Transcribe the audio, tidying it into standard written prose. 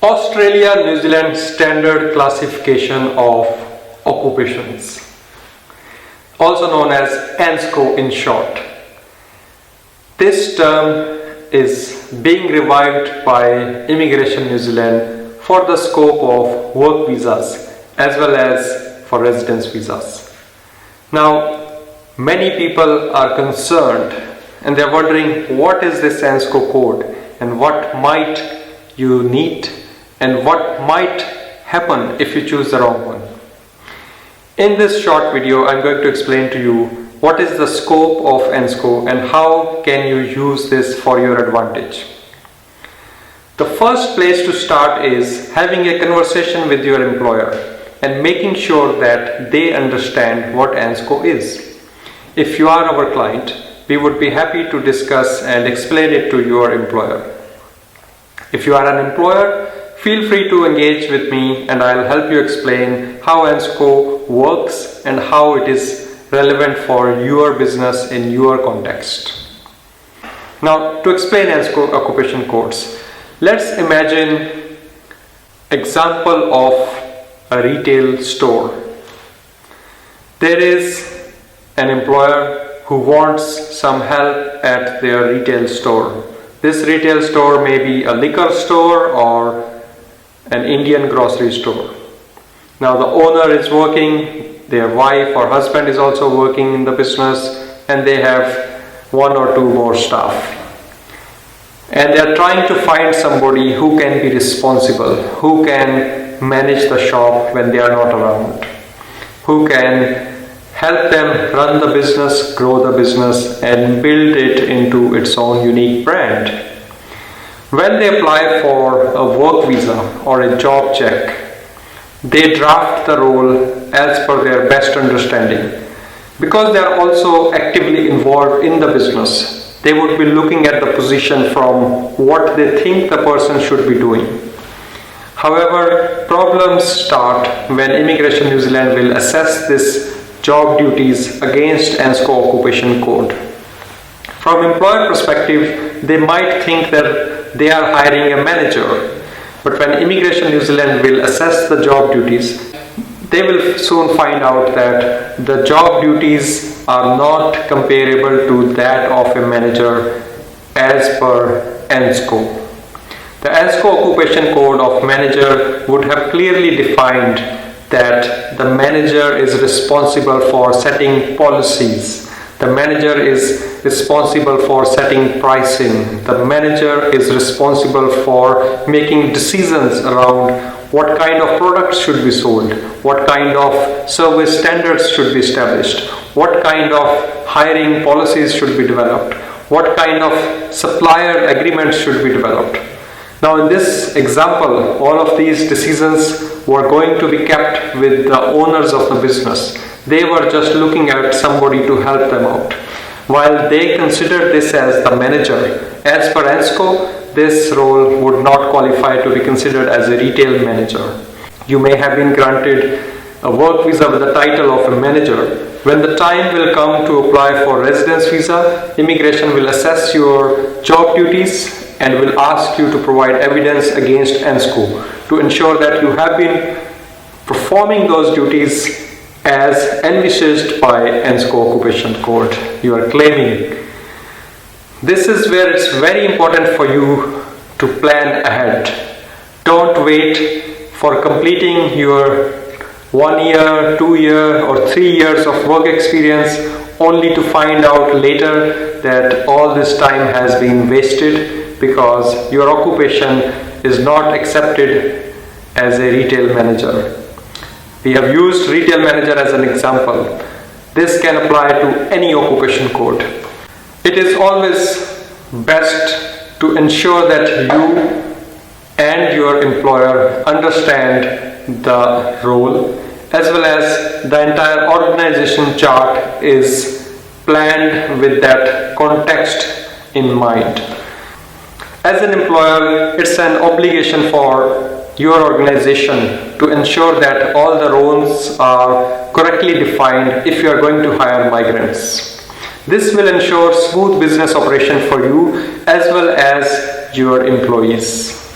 Australia-New Zealand Standard Classification of Occupations, also known as ANZSCO in short. This term is being revived by Immigration New Zealand for the scope of work visas as well as for residence visas. Now, many people are concerned and they are wondering what is this ANZSCO code and what might you need and what might happen if you choose the wrong one. In this short video, I'm going to explain to you what is the scope of ANZSCO and how can you use this for your advantage. The first place to start is having a conversation with your employer and making sure that they understand what ANZSCO is. If you are our client, we would be happy to discuss and explain it to your employer. If you are an employer, feel free to engage with me and I'll help you explain how ANZSCO works and how it is relevant for your business in your context. Now, to explain ANZSCO occupation codes, let's imagine example of a retail store. There is an employer who wants some help at their retail store. This retail store may be a liquor store or an Indian grocery store. Now the owner is working, their wife or husband is also working in the business, and they have one or two more staff. And they are trying to find somebody who can be responsible, who can manage the shop when they are not around, who can help them run the business, grow the business, and build it into its own unique brand. When they apply for a work visa or a job check, they draft the role as per their best understanding. Because they are also actively involved in the business, they would be looking at the position from what they think the person should be doing. However, problems start when Immigration New Zealand will assess this job duties against ANZSCO occupation code. From employer perspective, they might think that they are hiring a manager, but when Immigration New Zealand will assess the job duties, they will soon find out that the job duties are not comparable to that of a manager as per ANZSCO. The ANZSCO occupation code of manager would have clearly defined that the manager is responsible for setting policies. The manager is responsible for setting pricing. The manager is responsible for making decisions around what kind of products should be sold, what kind of service standards should be established, what kind of hiring policies should be developed, what kind of supplier agreements should be developed. Now in this example, all of these decisions were going to be kept with the owners of the business. They were just looking at somebody to help them out. While they considered this as the manager, as per ANZSCO, this role would not qualify to be considered as a retail manager. You may have been granted a work visa with the title of a manager. When the time will come to apply for residence visa, Immigration will assess your job duties and will ask you to provide evidence against ANZSCO to ensure that you have been performing those duties as envisaged by ANZSCO occupation code you are claiming. This is where it's very important for you to plan ahead. Don't wait for completing your 1 year, 2 year or 3 years of work experience only to find out later that all this time has been wasted because your occupation is not accepted as a retail manager. We have used retail manager as an example. This can apply to any occupation code. It is always best to ensure that you and your employer understand the role as well as the entire organization chart is planned with that context in mind. As an employer, it's an obligation for your organization to ensure that all the roles are correctly defined if you are going to hire migrants. This will ensure smooth business operation for you as well as your employees.